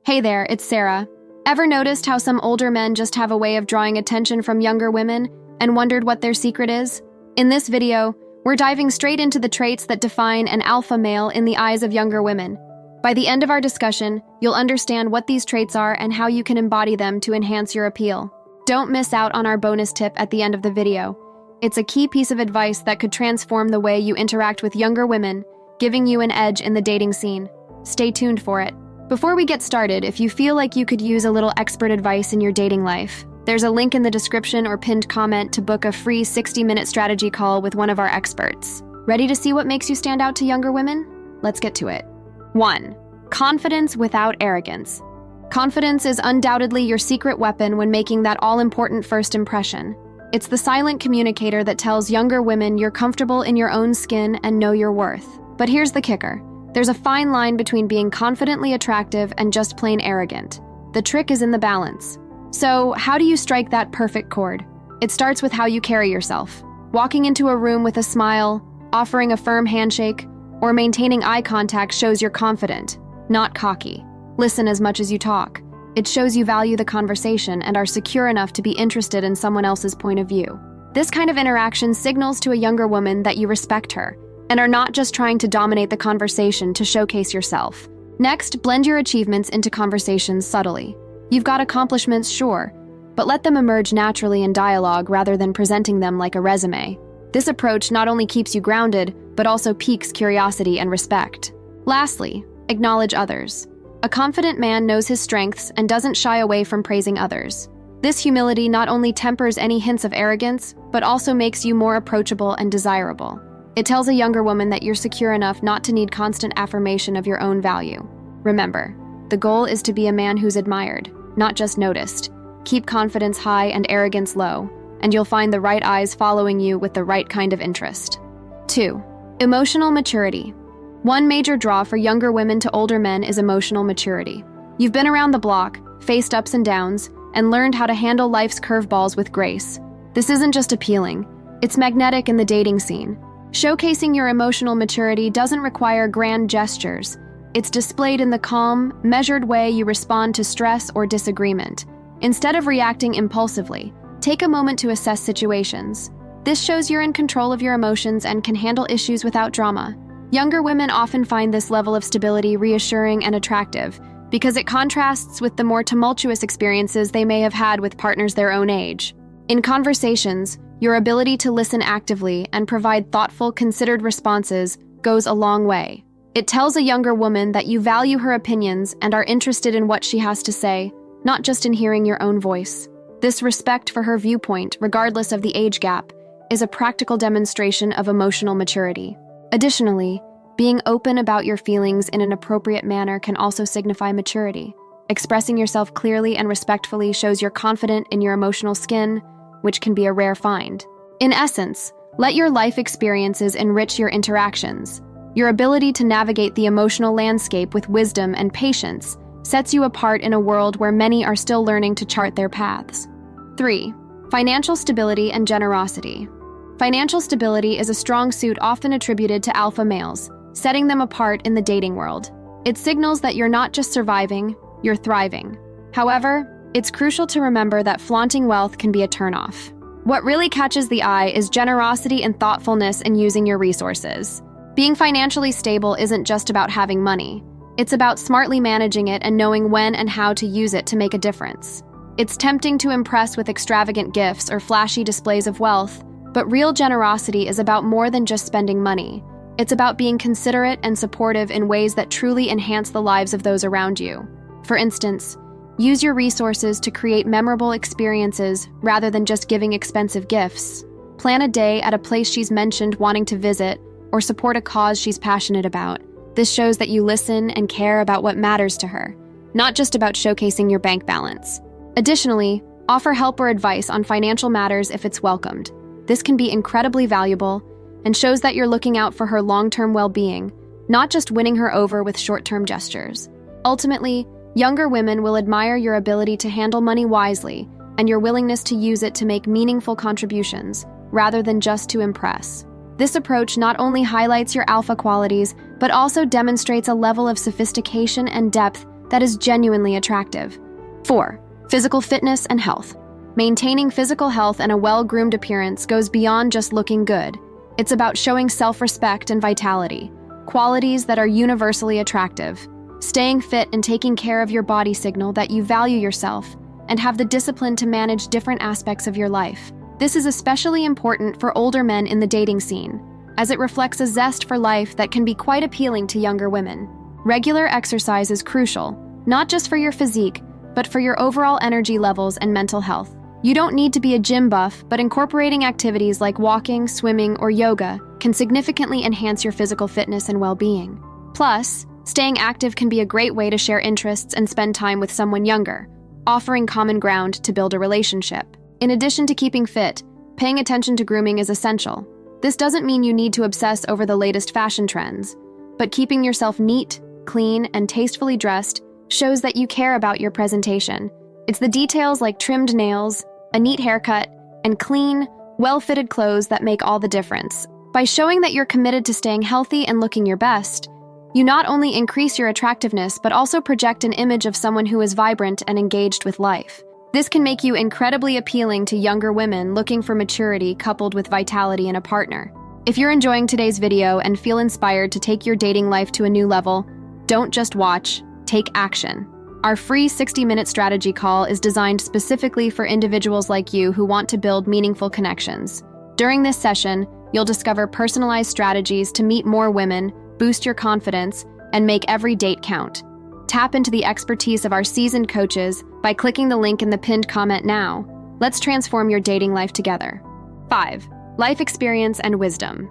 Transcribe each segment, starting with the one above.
Hey there, it's Sarah. Ever noticed how some older men just have a way of drawing attention from younger women and wondered what their secret is? In this video, we're diving straight into the traits that define an alpha male in the eyes of younger women. By the end of our discussion, you'll understand what these traits are and how you can embody them to enhance your appeal. Don't miss out on our bonus tip at the end of the video. It's a key piece of advice that could transform the way you interact with younger women, giving you an edge in the dating scene. Stay tuned for it. Before we get started, if you feel like you could use a little expert advice in your dating life, there's a link in the description or pinned comment to book a free 60-minute strategy call with one of our experts. Ready to see what makes you stand out to younger women? Let's get to it. 1. Confidence without arrogance. Confidence is undoubtedly your secret weapon when making that all-important first impression. It's the silent communicator that tells younger women you're comfortable in your own skin and know your worth. But here's the kicker. There's a fine line between being confidently attractive and just plain arrogant. The trick is in the balance. So, how do you strike that perfect chord? It starts with how you carry yourself. Walking into a room with a smile, offering a firm handshake, or maintaining eye contact shows you're confident, not cocky. Listen as much as you talk. It shows you value the conversation and are secure enough to be interested in someone else's point of view. This kind of interaction signals to a younger woman that you respect her and are not just trying to dominate the conversation to showcase yourself. Next, blend your achievements into conversations subtly. You've got accomplishments, sure, but let them emerge naturally in dialogue rather than presenting them like a resume. This approach not only keeps you grounded, but also piques curiosity and respect. Lastly, acknowledge others. A confident man knows his strengths and doesn't shy away from praising others. This humility not only tempers any hints of arrogance, but also makes you more approachable and desirable. It tells a younger woman that you're secure enough not to need constant affirmation of your own value. Remember, the goal is to be a man who's admired, not just noticed. Keep confidence high and arrogance low, and you'll find the right eyes following you with the right kind of interest. 2. Emotional maturity. One major draw for younger women to older men is emotional maturity. You've been around the block, faced ups and downs, and learned how to handle life's curveballs with grace. This isn't just appealing, it's magnetic in the dating scene. Showcasing your emotional maturity doesn't require grand gestures. It's displayed in the calm, measured way you respond to stress or disagreement. Instead of reacting impulsively, take a moment to assess situations. This shows you're in control of your emotions and can handle issues without drama. Younger women often find this level of stability reassuring and attractive because it contrasts with the more tumultuous experiences they may have had with partners their own age. In conversations, your ability to listen actively and provide thoughtful, considered responses goes a long way. It tells a younger woman that you value her opinions and are interested in what she has to say, not just in hearing your own voice. This respect for her viewpoint, regardless of the age gap, is a practical demonstration of emotional maturity. Additionally, being open about your feelings in an appropriate manner can also signify maturity. Expressing yourself clearly and respectfully shows you're confident in your emotional skin, which can be a rare find. In essence, let your life experiences enrich your interactions. Your ability to navigate the emotional landscape with wisdom and patience sets you apart in a world where many are still learning to chart their paths. 3. Financial stability and generosity. Financial stability is a strong suit often attributed to alpha males, setting them apart in the dating world. It signals that you're not just surviving, you're thriving. However, it's crucial to remember that flaunting wealth can be a turnoff. What really catches the eye is generosity and thoughtfulness in using your resources. Being financially stable isn't just about having money. It's about smartly managing it and knowing when and how to use it to make a difference. It's tempting to impress with extravagant gifts or flashy displays of wealth, but real generosity is about more than just spending money. It's about being considerate and supportive in ways that truly enhance the lives of those around you. For instance, use your resources to create memorable experiences rather than just giving expensive gifts. Plan a day at a place she's mentioned wanting to visit or support a cause she's passionate about. This shows that you listen and care about what matters to her, not just about showcasing your bank balance. Additionally, offer help or advice on financial matters if it's welcomed. This can be incredibly valuable and shows that you're looking out for her long-term well-being, not just winning her over with short-term gestures. Ultimately, younger women will admire your ability to handle money wisely and your willingness to use it to make meaningful contributions, rather than just to impress. This approach not only highlights your alpha qualities, but also demonstrates a level of sophistication and depth that is genuinely attractive. 4. Physical fitness and health. Maintaining physical health and a well-groomed appearance goes beyond just looking good. It's about showing self-respect and vitality, qualities that are universally attractive. Staying fit and taking care of your body signal that you value yourself and have the discipline to manage different aspects of your life. This is especially important for older men in the dating scene, as it reflects a zest for life that can be quite appealing to younger women. Regular exercise is crucial, not just for your physique, but for your overall energy levels and mental health. You don't need to be a gym buff, but incorporating activities like walking, swimming, or yoga can significantly enhance your physical fitness and well-being. Plus, staying active can be a great way to share interests and spend time with someone younger, offering common ground to build a relationship. In addition to keeping fit, paying attention to grooming is essential. This doesn't mean you need to obsess over the latest fashion trends, but keeping yourself neat, clean, and tastefully dressed shows that you care about your presentation. It's the details like trimmed nails, a neat haircut, and clean, well-fitted clothes that make all the difference. By showing that you're committed to staying healthy and looking your best, you not only increase your attractiveness but also project an image of someone who is vibrant and engaged with life. This can make you incredibly appealing to younger women looking for maturity coupled with vitality in a partner. If you're enjoying today's video and feel inspired to take your dating life to a new level, don't just watch, take action. Our free 60-minute strategy call is designed specifically for individuals like you who want to build meaningful connections. During this session, you'll discover personalized strategies to meet more women, boost your confidence, and make every date count. Tap into the expertise of our seasoned coaches by clicking the link in the pinned comment now. Let's transform your dating life together. 5. Life experience and wisdom.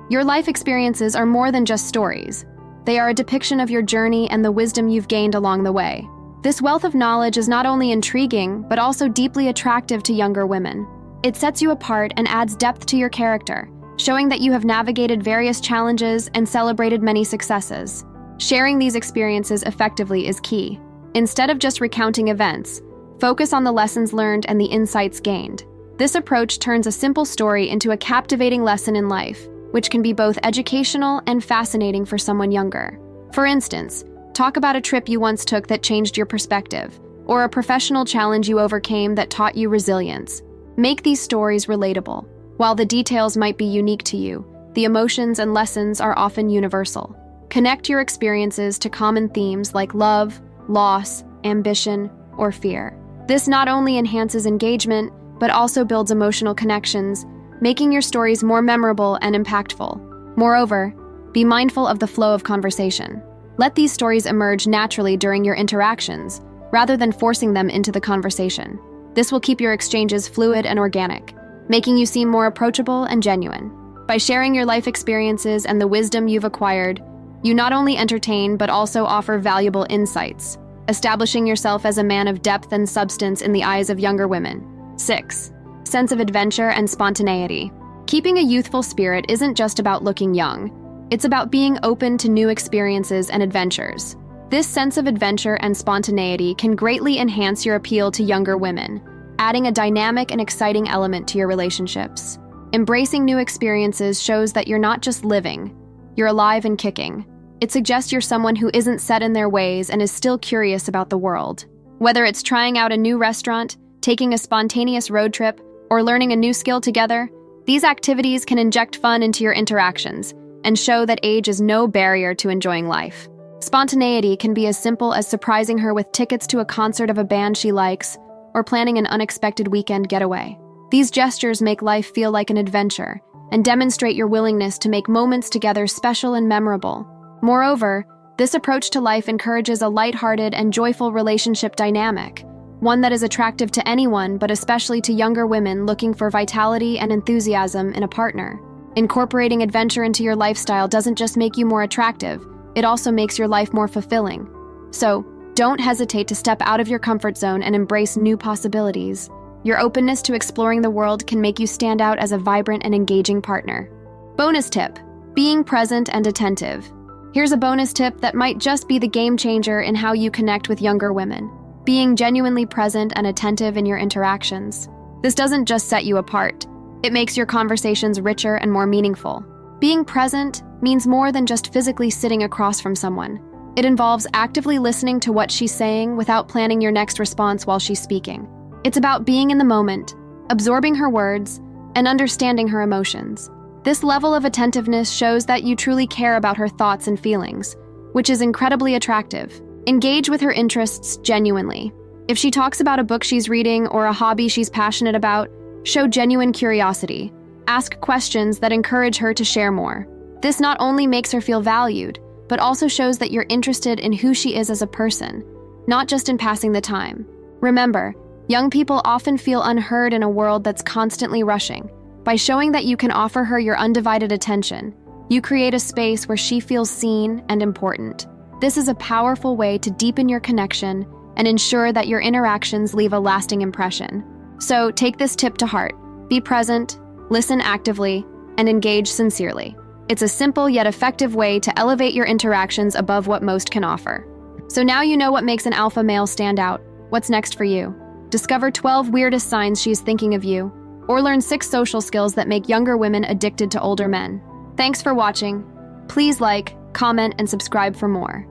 Your life experiences are more than just stories. They are a depiction of your journey and the wisdom you've gained along the way. This wealth of knowledge is not only intriguing, but also deeply attractive to younger women. It sets you apart and adds depth to your character, showing that you have navigated various challenges and celebrated many successes. Sharing these experiences effectively is key. Instead of just recounting events, focus on the lessons learned and the insights gained. This approach turns a simple story into a captivating lesson in life, which can be both educational and fascinating for someone younger. For instance, talk about a trip you once took that changed your perspective, or a professional challenge you overcame that taught you resilience. Make these stories relatable. While the details might be unique to you, the emotions and lessons are often universal. Connect your experiences to common themes like love, loss, ambition, or fear. This not only enhances engagement, but also builds emotional connections, making your stories more memorable and impactful. Moreover, be mindful of the flow of conversation. Let these stories emerge naturally during your interactions, rather than forcing them into the conversation. This will keep your exchanges fluid and organic, making you seem more approachable and genuine. By sharing your life experiences and the wisdom you've acquired, you not only entertain but also offer valuable insights, establishing yourself as a man of depth and substance in the eyes of younger women. 6. Sense of adventure and spontaneity. Keeping a youthful spirit isn't just about looking young. It's about being open to new experiences and adventures. This sense of adventure and spontaneity can greatly enhance your appeal to younger women, adding a dynamic and exciting element to your relationships. Embracing new experiences shows that you're not just living, you're alive and kicking. It suggests you're someone who isn't set in their ways and is still curious about the world. Whether it's trying out a new restaurant, taking a spontaneous road trip, or learning a new skill together, these activities can inject fun into your interactions and show that age is no barrier to enjoying life. Spontaneity can be as simple as surprising her with tickets to a concert of a band she likes, or planning an unexpected weekend getaway. These gestures make life feel like an adventure and demonstrate your willingness to make moments together special and memorable. Moreover, this approach to life encourages a lighthearted and joyful relationship dynamic, one that is attractive to anyone but especially to younger women looking for vitality and enthusiasm in a partner. Incorporating adventure into your lifestyle doesn't just make you more attractive, it also makes your life more fulfilling. So, don't hesitate to step out of your comfort zone and embrace new possibilities. Your openness to exploring the world can make you stand out as a vibrant and engaging partner. Bonus tip: being present and attentive. Here's a bonus tip that might just be the game changer in how you connect with younger women. Being genuinely present and attentive in your interactions. This doesn't just set you apart. It makes your conversations richer and more meaningful. Being present means more than just physically sitting across from someone. It involves actively listening to what she's saying without planning your next response while she's speaking. It's about being in the moment, absorbing her words, and understanding her emotions. This level of attentiveness shows that you truly care about her thoughts and feelings, which is incredibly attractive. Engage with her interests genuinely. If she talks about a book she's reading or a hobby she's passionate about, show genuine curiosity. Ask questions that encourage her to share more. This not only makes her feel valued, but also shows that you're interested in who she is as a person, not just in passing the time. Remember, young people often feel unheard in a world that's constantly rushing. By showing that you can offer her your undivided attention, you create a space where she feels seen and important. This is a powerful way to deepen your connection and ensure that your interactions leave a lasting impression. So take this tip to heart. Be present, listen actively, and engage sincerely. It's a simple yet effective way to elevate your interactions above what most can offer. So now you know what makes an alpha male stand out. What's next for you? Discover 12 weirdest signs she's thinking of you, or learn 6 social skills that make younger women addicted to older men. Thanks for watching. Please like, comment, and subscribe for more.